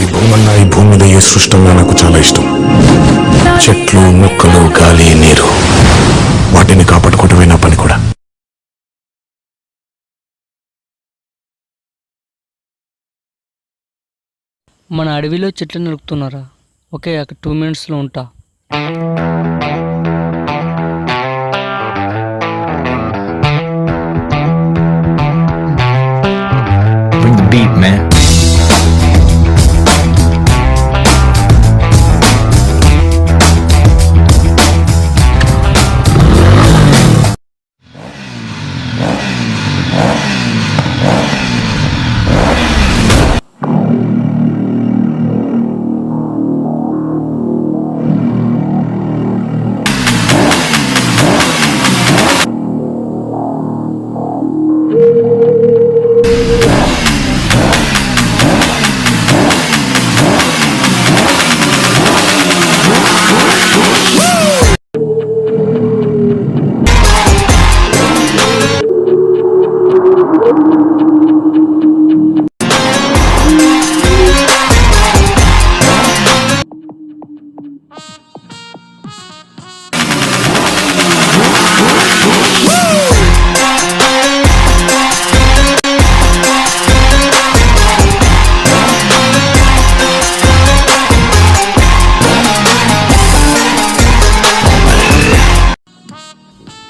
ఈ భూమన్నా ఈ భూమి మీద ఏ సృష్టి ఉన్నా నాకు చాలా ఇష్టం. చెట్లు, మొక్కలు, గాలి, నీరు, వాటిని కాపాడుకోవటమే నా పని కూడా. మన అడవిలో చెట్లు నరుకుతున్నారా? ఓకే, అక్కడ 2 minutesలో ఉంటా. Bring the beat, man.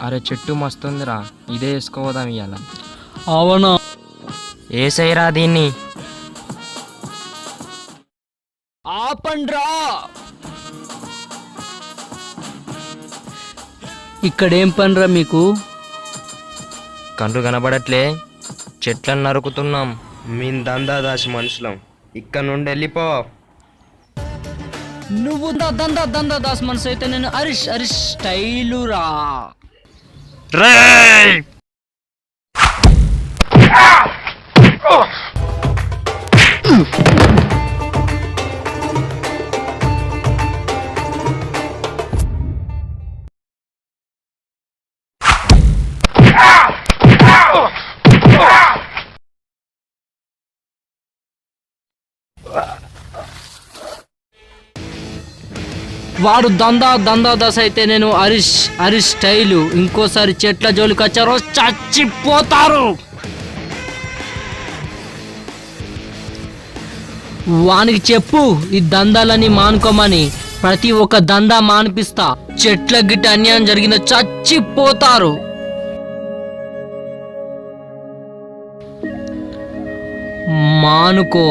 అరే చెట్టు మస్తుందిరా, ఇదే వేసుకోదాం ఇయ్యాల. అవునా? ఏసైరా దీన్ని. ఆపండ్రా! ఇక్కడేం పనిరా మీకు? కండ్లు కనబడట్లే, చెట్లను నరుకుతున్నాం. మీన్ దందాదాసి మనుషులం, ఇక్కడ నుండి వెళ్ళిపో. నువ్వు దందా దాస్ మనసు అయితే నేను అరిష్ స్టైలురా. వాడు దందా దశ అయితే నేను హరీష్ స్టైలు. ఇంకోసారి చెట్ల జోలికి వచ్చారో చచ్చిపోతారు. వానికి చెప్పు ఈ దందాలని మానుకోమని. ప్రతి ఒక్క దందా మానిపిస్తా. చెట్ల గిట్ట అన్యాయం జరిగిందో చచ్చిపోతారు. మానుకో.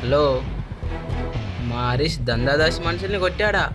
హలో, మా హరీష్ దందాదాసి మనుషుల్ని కొట్టాడా?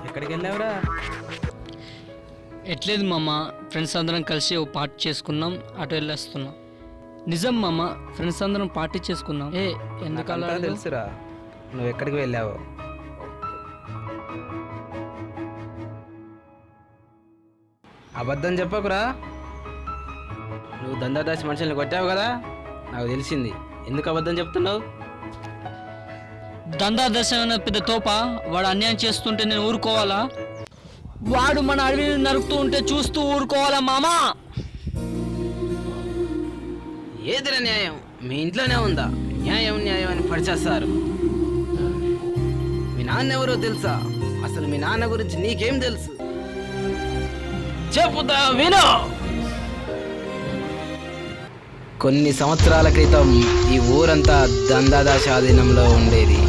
ఎక్కడికి వెళ్ళావురా? ఎట్లేదు మామ, ఫ్రెండ్స్ అందరం కలిసి ఓ పార్టీ చేసుకున్నాం, అటు వెళ్ళేస్తున్నాం. నిజం మామ, ఫ్రెండ్స్ అందరం పార్టీ చేసుకున్నాం. ఎందుకలా తెలుసురా నువ్వు ఎక్కడికి వెళ్ళావో. అబద్ధం చెప్పకురా. నువ్వు దందాదాసి మనుషుల్ని కొట్టావు కదా, నాకు తెలిసింది. ఎందుకు అబద్ధం చెప్తున్నావు? దందా దశ పెద్ద తోప. వాడు అన్యాయం చేస్తుంటే నేను ఊరుకోవాలా? వాడు మన అడవిని నరుకుతూ ఉంటే చూస్తూ ఊరుకోవాలా మామా? ఏదిరా న్యాయం? మీ ఇంట్లోనే ఉందా? న్యాయం అని పరిచేస్తారు. మీ నాన్న ఎవరో తెలుసా? అసలు మీ నాన్న గురించి నీకేం తెలుసు? చెప్పుతా విను. కొన్ని సంవత్సరాల క్రితం ఈ ఊరంతా దందాదా స్వాధీనంలో ఉండేది.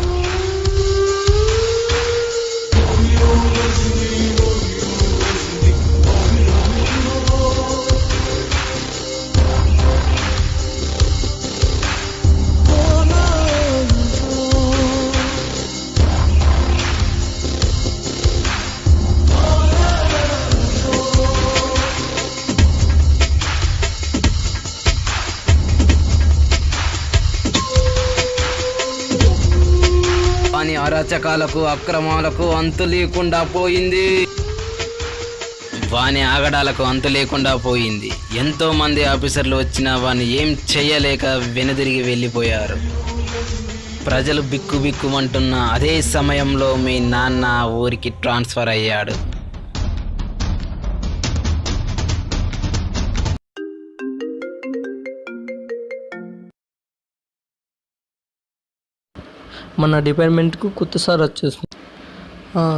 వాని అరాచకాలకు అక్రమాలకు అంతు లేకుండా పోయింది. వాని ఆగడాలకు అంతు లేకుండా పోయింది. ఎంతో మంది ఆఫీసర్లు వచ్చినా వాని ఏం చెయ్యలేక వెనుదిరిగి వెళ్ళిపోయారు. ప్రజలు బిక్కుబిక్కుమంటున్న అదే సమయంలో మీ నాన్న ఊరికి ట్రాన్స్ఫర్ అయ్యాడు. మన డిపార్ట్మెంట్కు కొత్త సార్ వచ్చేస్తుంది.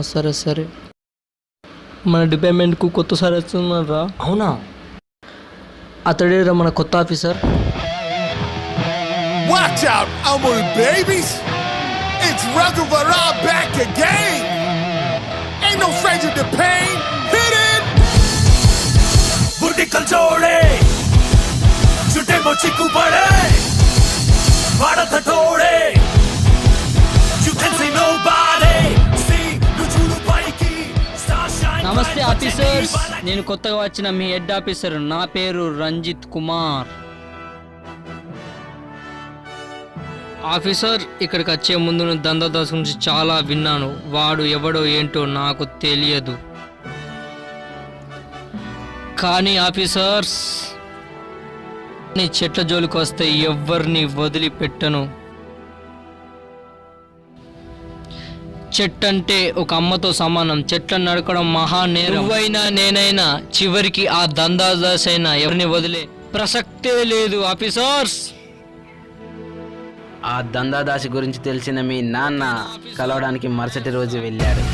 సరే సరే, మన డిపార్ట్మెంట్కు కొత్త సార్ వస్తున్నారా? అవునా? అతడేరా మన కొత్త officer. Watch out, Amul babies! It's Raghuvara back again! Ain't no stranger to pain, hit it! बुढ़ी कल जोड़े छुटे मोची कुबड़े वाड़ा थटोड़े you can say nobody see నుచులు పైకి star shine నమస్తే ఆఫీసర్స్, నేను కొత్తగా వచ్చిన మీ హెడ్ ఆఫీసర్. నా పేరు రంజిత్ కుమార్. ఆఫీసర్, ఇక్కడికి వచ్చే ముందు దందాదాస్ గురించి చాలా విన్నాను. వాడు ఎవడో ఏంటో నాకు తెలియదు. కానీ ఆఫీసర్స్, నీ చెట్ల జోలికి వస్తే ఎవరిని వదిలిపెట్టను. చెట్టంటే ఒక అమ్మతో సమానం. చెట్లను నడకడం మహానేరం. నువ్వైనా నేనైనా చివరికి ఆ దందాదాస్ అయినా ఎవరిని వదిలే ప్రసక్తే లేదు ఆఫీసర్స్. ఆ దందాదాసి గురించి తెలిసిన మీ నాన్న కలవడానికి మరుసటి రోజు వెళ్ళాడు.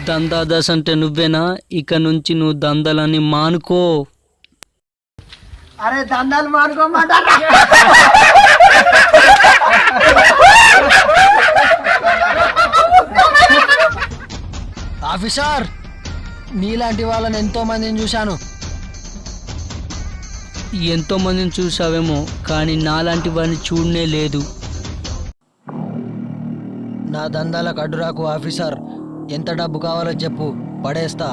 దందాదాస్ అంటే నువ్వేనా? ఇక నుంచి నువ్వు దందాలని మానుకో. అరే దందాలు మానుకోమాట. ఆఫీసర్, నీలాంటి వాళ్ళని ఎంతో మందిని చూశాను. ఎంతో మందిని చూసావేమో, కానీ నాలాంటి వాడిని చూడనే లేదు. నా దందాలకు అడ్డురాకు ఆఫీసర్. ఎంత డబ్బు కావాలో చెప్పు, పడేస్తా.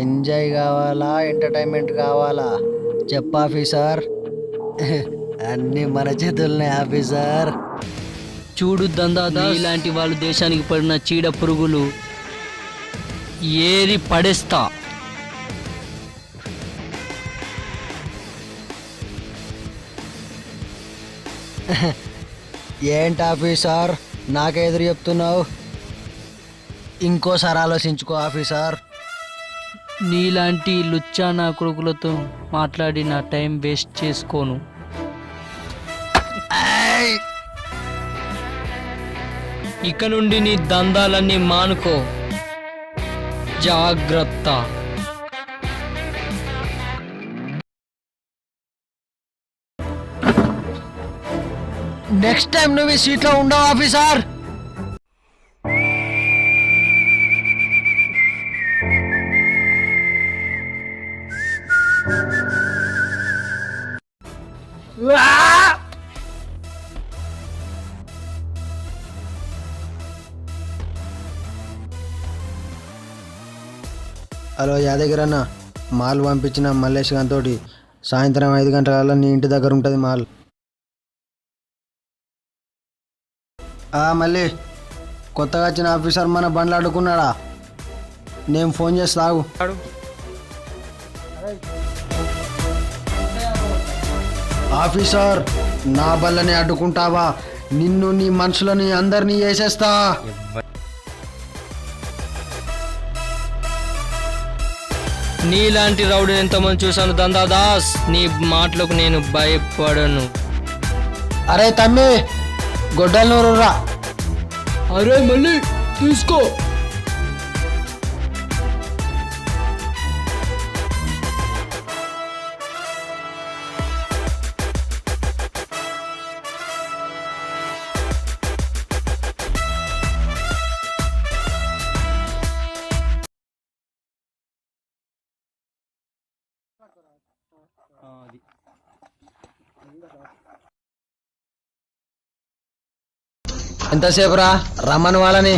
ఎంజాయ్ కావాలా, ఎంటర్టైన్మెంట్ కావాలా చెప్పు ఆఫీసర్. అన్నీ మన చేతుల్నే ఆఫీసర్. చూడు దందాదాస్, ఇలాంటి వాళ్ళు దేశానికి పడిన చీడ పురుగులు ఏరి పడేస్తా. ఏంటి ఆఫీసర్ నాకే ఎదురు చెప్తున్నావు? ఇంకోసారి ఆలోచించుకో ఆఫీసర్. నీలాంటి లుచ్చా నా కొడుకులతో మాట్లాడి నా టైం వేస్ట్ చేసుకోను. ఇక నుండి నీ దందాలన్నీ మానుకో. జాగ్రత్త. నెక్స్ట్ టైం నువ్వు ఈ సీట్లో ఉండవు ఆఫీసర్. హలో యాదగిరి అన్న, మాల్ పంపించిన మల్లేష్ గారితో సాయంత్రం 5 గంటల నీ ఇంటి దగ్గర ఉంటుంది మాల్. మళ్ళీ కొత్తగా వచ్చిన ఆఫీసర్ మన బండ్లు అడ్డుకున్నాడా? నేను ఫోన్ చేస్తాగు. ఆఫీసర్, నా బల్లని అడ్డుకుంటావా? నిన్ను, నీ మనుషులని అందరినీ వేసేస్తా. నీలాంటి రౌడీని ఎంతమంది చూశాను దందాదాస్, నీ మాటలకు నేను భయపడను. అరే తమ్మి, గొడ్డల నూరు రా. అరే మళ్ళీ తీసుకో. ఎంతసేపు రా రమ్మని వాళ్ళని?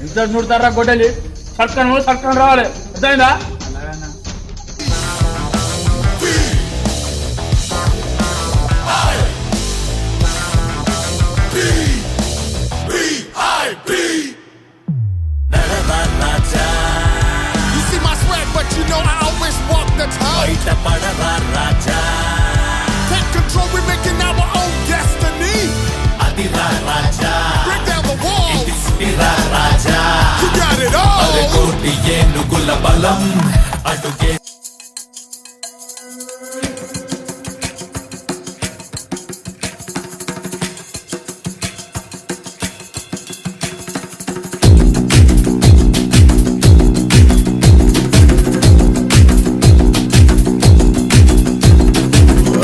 ఎంత నూడతారా గొడ్డలి? సక్కని రావాలి, అర్థమైందా? You see my swag, but you know I always walk the talk. Take control, we're making our own destiny. Break down the walls. You got it all.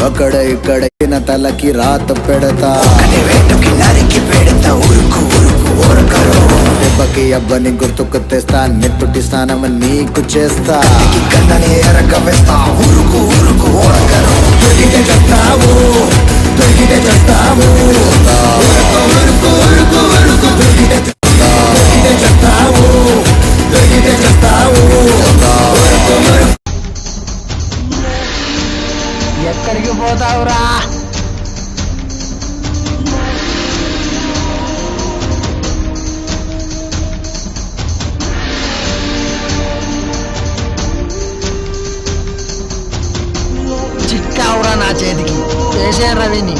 అక్కడ ఇక్కడ తలకి రాత పెడతా, దెబ్బకి అబ్బని గుర్తుకు తెస్తా, నెత్తుటి స్నానం నీకు చేస్తా, దొరికితే చేస్తావు, దొరికితే చేస్తావు, దొరికితే చేస్తావు, దొరికితే చేస్తావు. ఎక్కడికి పోతావురా? చిక్కావురా నా చేతికి. చేసే రవిని.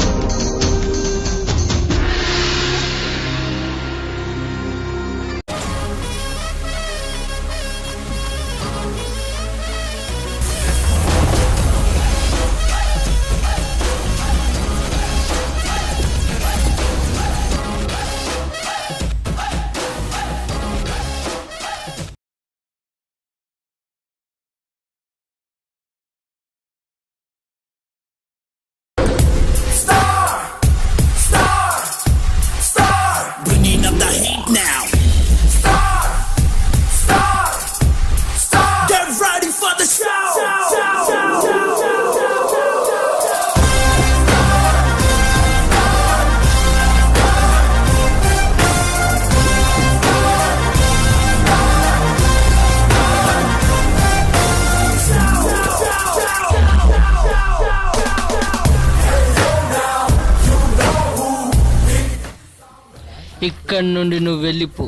ఇక్కడి నుండి నువ్వు వెళ్ళిపో.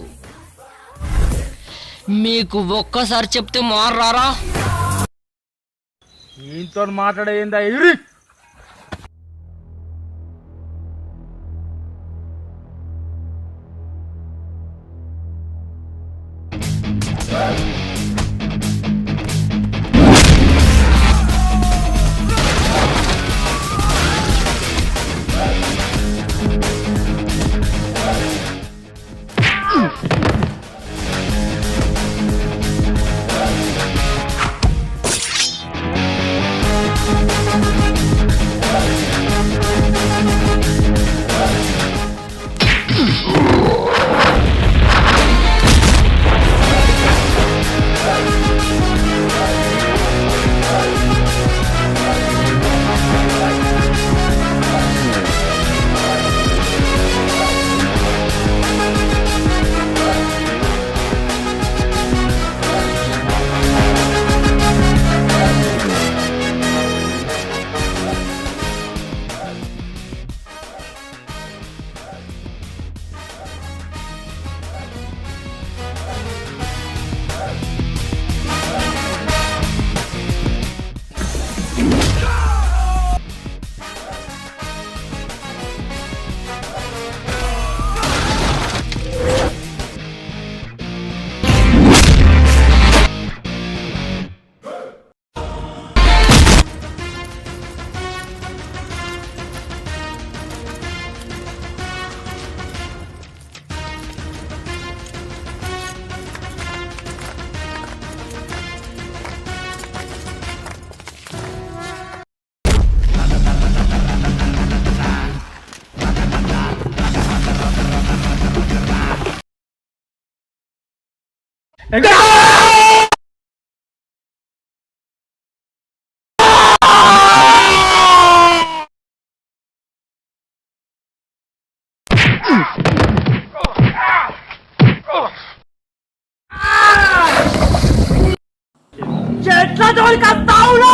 మీకు ఒక్కసారి చెప్తే మారారా? ఈయనతో మాట్లాడేందా ఇరి? చెట్ల తోలికొస్తావురా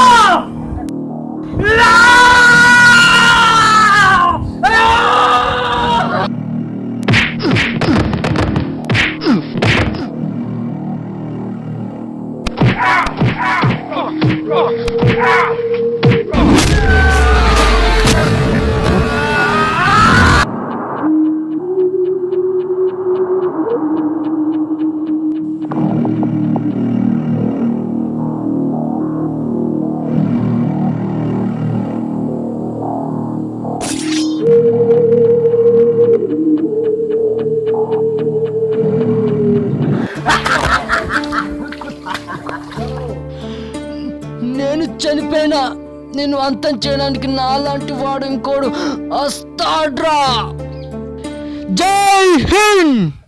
నేను చనిపోయినా నేను అంతం చేయడానికి నాలాంటి వాడు ఇంకోడు వస్తాడ్రా. జై హింద్.